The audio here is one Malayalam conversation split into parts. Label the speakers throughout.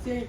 Speaker 1: Stay.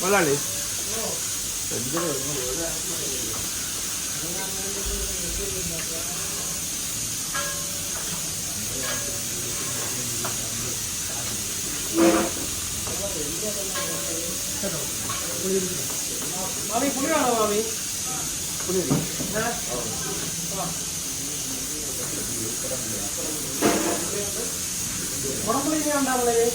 Speaker 2: മലയാളി
Speaker 1: മാമി പുളിയാണോ മാമി? കുടംപുളി ഇനി ഉണ്ടാവുന്നത്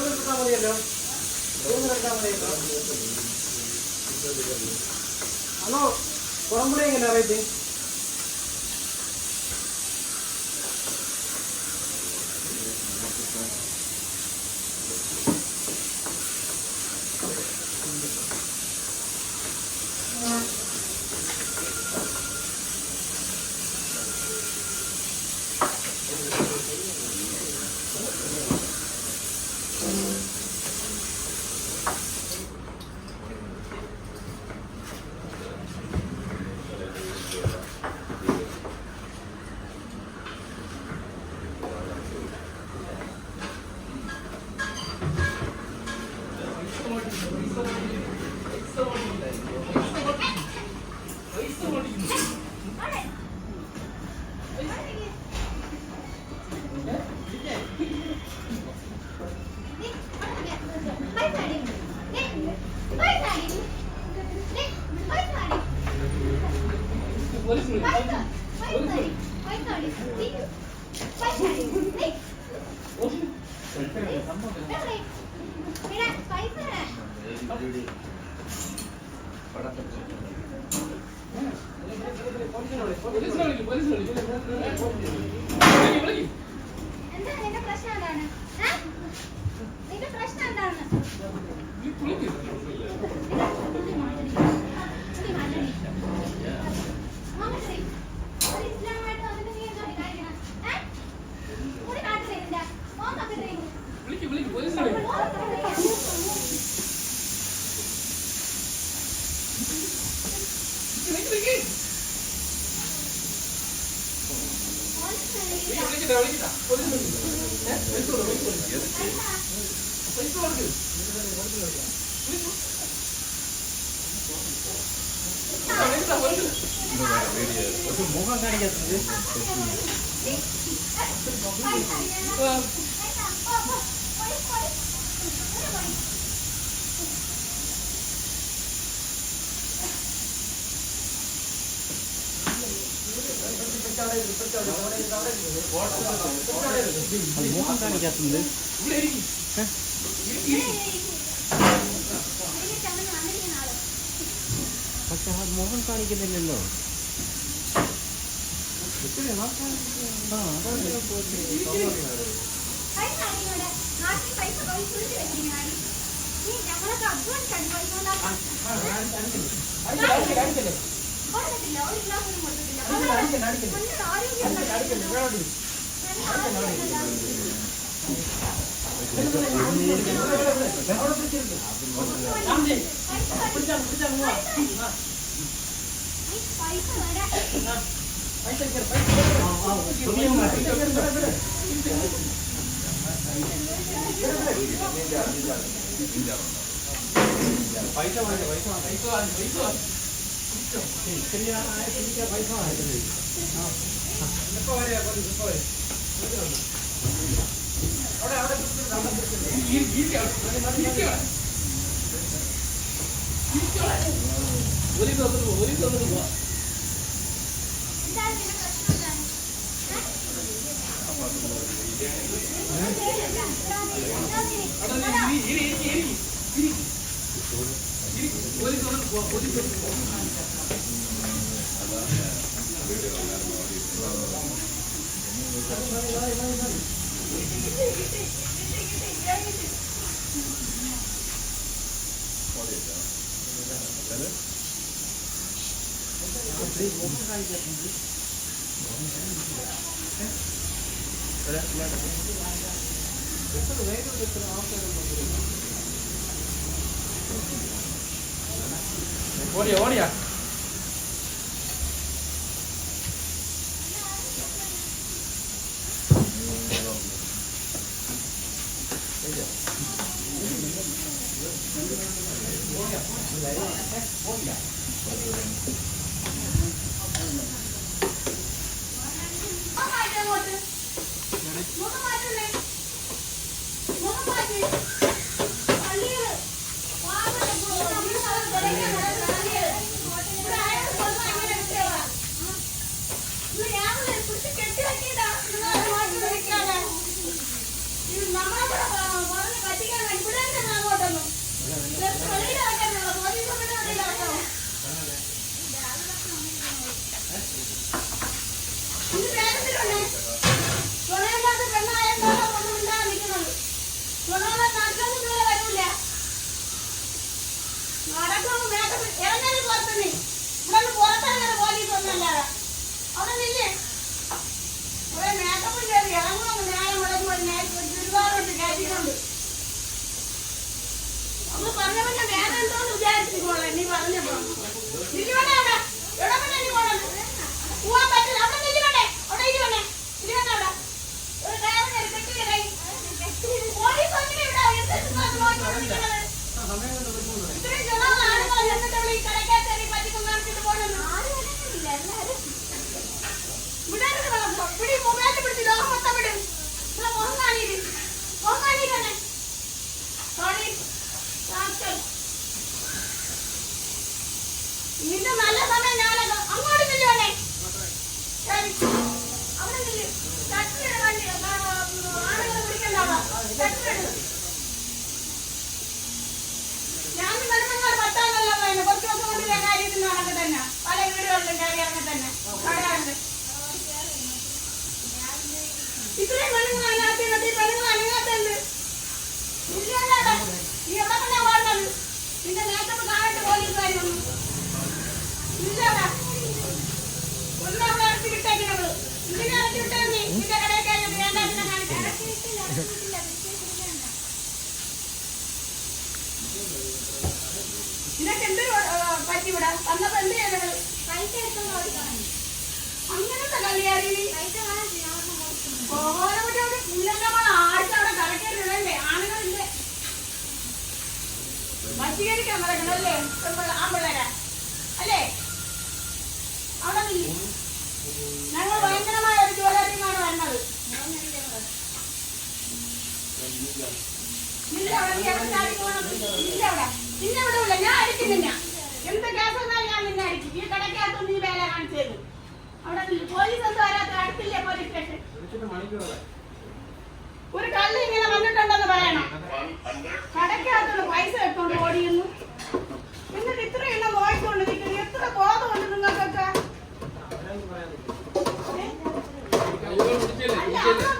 Speaker 1: എടുത്താൽ മതിയല്ലോ. എടുത്താൽ മതിയല്ലോ. ഹലോ, കുടംപുളി എങ്ങനെയാ റേറ്റ്? മുഖം കാണിക്കാത്തത് മുഖം കാണിക്കാത്തത് പക്ഷെ ആ മുഖം കാണിക്കുന്നില്ലല്ലോ. ഓടിയാ ഓടിയാ
Speaker 2: നിന്റെ നല്ല ഇതൊക്കെ എന്ത് പറ്റിവിടാ അന്നപ്പോ എന്ത് ചെയ്തത് അങ്ങനത്തെ കളിയാരി ഓരോ ആഴ്ച അവിടെ കടക്കരുതല്ലേ ആണുങ്ങളില്ലേ വശീകരിക്കാൻ പറയണല്ലേ ആ പിള്ളേരെ അല്ലേ അവിടെ നില്ല ഞങ്ങൾ ഭയങ്കരമായ ഒരു ജോലിയാണ് വന്നത് ഇല്ല അവിടെ നീ എവിടെ ചാടി പോകണം ഇല്ല അവിടെ നിന്നെ ഇവിടെ ഇല്ല ഞാൻ അടിക്കും നിന്നെ എന്ത് കേസ് വന്നാൽ ഞാൻ നിന്നെ അടിക്കും ഈ കടക്കകത്ത് നീ വേല കാണിച്ചത് അവിടെ പോലീസ് ഒന്നും വരാത്ത അടുത്തില്ലേ പോലീസ് സ്റ്റേഷൻ ഒരു കള്ളി ഇങ്ങനെ വന്നിട്ടുണ്ടെന്ന് പറയണം കടക്കകത്തുള്ള പൈസ എടുത്തോണ്ട് ഓടിയുന്നു എന്നിട്ട് ഇത്രയെല്ലാം നോക്കിക്കൊണ്ട് നിൽക്കുന്നു എത്ര ബോധമുണ്ട് നിങ്ങൾക്കൊക്കെ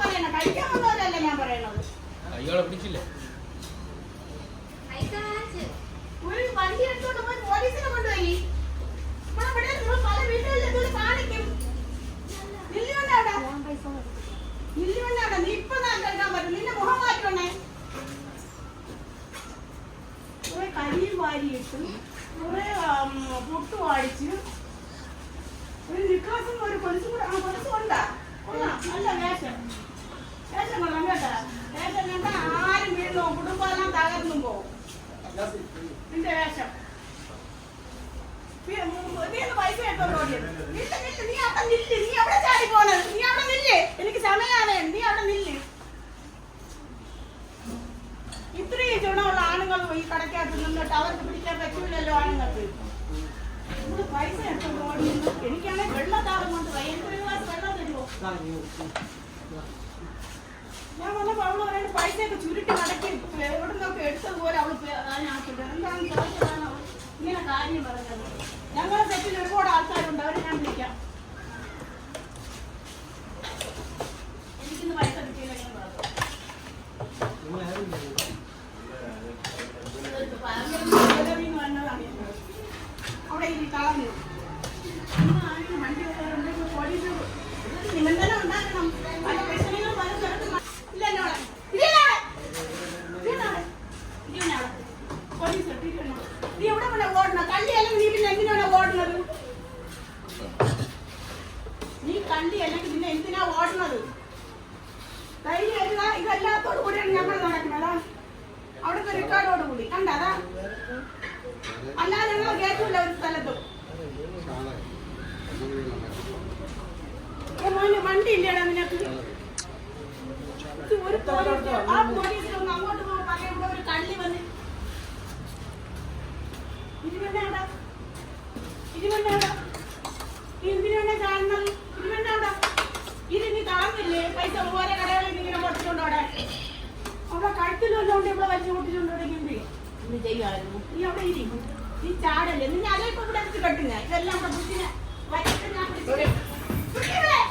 Speaker 2: പറയണം കഴിക്കാൻ വന്നവരല്ല ഞാൻ പറയണത് ഒരു വണ്ടി എടുത്തോണ്ട് പോയി പോലീസിനെ കൊണ്ടുപോയി പല വീട്ടുകളിൽ കാണിക്കും നില്ലുവണ്ണ നീ ഇപ്പൊ കേൾക്കാൻ പറ്റും നിന്റെ മുഖം മാറ്റണേ കുറെ കരിയും വാരിയിട്ട് കുറെ പൊട്ടു വാടിച്ച് ഒരു നിക്കാസും ഒരു കൊലുസും കൂടെ കൊലുസും ഉണ്ടാ നല്ല വേഷം വേഷം കൊള്ളാം കേട്ടാ വേഷം കണ്ടാ ആരും വീഴുന്നു കുടുംബമെല്ലാം തകർന്നും പോകും നിന്റെ വേഷം പൈസ എടുത്തോണ്ട് ഓടിയത് നീ അവിടെ നില്ല് നീ അവിടെ ചാടി പോണത് നീ അവിടെ നില്ല് എനിക്ക് സമയമാണ് നീ അവിടെ നില്ല് ഇത്രയും ചുണമുള്ള ആണുങ്ങൾ ഈ കടക്കകത്ത് നിന്നിട്ട് അവർക്ക് പിടിക്കാൻ പറ്റൂലല്ലോ ആണുങ്ങൾക്ക് നമ്മള് പൈസ എടുത്തോണ്ട് ഓടിയിരുന്നു എനിക്കാണെങ്കിൽ വെള്ളത്താളം കൊണ്ട് ഭയങ്കര വെള്ളം തരുമോ ഞാൻ വന്നപ്പോ അവള് പറയുന്നത് പൈസയൊക്കെ ചുരുട്ടി നടക്കി എവിടെ നിന്നൊക്കെ എടുത്തതുപോലെ അവള് അതിനകത്തില്ല എന്താണെന്ന് ചോദിച്ചതാണ് അവൾ ഇങ്ങനെ കാര്യം പറഞ്ഞത് ഞങ്ങളുടെ സെറ്റിൽ ഒരുപാട് ആൾക്കാരുണ്ട് അവരെ ഞാൻ വിളിക്കാം എനിക്കിന്ന് പൈസ കിട്ടിയില്ല ഞാൻ വന്നതാണ് അവിടെ ഇനി കളഞ്ഞു വണ്ടി പോലീസ് നിബന്ധന ഉണ്ടാക്കണം പല പ്രശ്നങ്ങൾ പല സ്ഥലത്തും ഇല്ല എന്നോടെ പോലീസ് നീ എവിടെ പിന്നെ ഓടണം കള്ളിയല്ലെങ്കിൽ നീ പിന്നെ എന്തിനാണ് ഓടുന്നത് നീ കണ്ടി അല്ലെങ്കിൽ പിന്നെ എന്തിനാ ഓടുന്നത് ധൈര്യം ഇതല്ലാത്തോടു കൂടിയാണ് ഞങ്ങൾ നടക്കുന്നത് അവിടുത്തെ റെക്കോർഡോട് കൂടി കണ്ടതാ അല്ലാതെ ഞങ്ങൾ കേട്ടില്ല ഒരു സ്ഥലത്തും മോന് വണ്ടി ഇല്ലേടാ നിനക്ക് ഒരു ആ പോലീസിലൊന്ന് അങ്ങോട്ട് പറയുമ്പോ ഒരു കള്ളി വന്ന് എന്തിനാണ് കാണുന്നത് ഇരുവണ്ണ ഇത് നീ കാണുന്നില്ലേ പൈസ ഓരോ കടകളിൽ ഇങ്ങനെ പൊട്ടിച്ചോണ്ടോടെ അവിടെ കഴുത്തിലുള്ളതുകൊണ്ട് ഇവിടെ വലിച്ചു പൊട്ടിച്ചോണ്ടോടെങ്കിൽ നീ ചെയ്യുമായിരുന്നു നീ അവിടെ ഇരിക്കും നീ ചാടല്ലേ നിന്നെ അതേ ഇപ്പൊ ഇവിടെ എടുത്ത് കെട്ടുന്ന ഇതെല്ലാം ഇവിടെ ബുദ്ധിനെ വരട്ട് ഞാൻ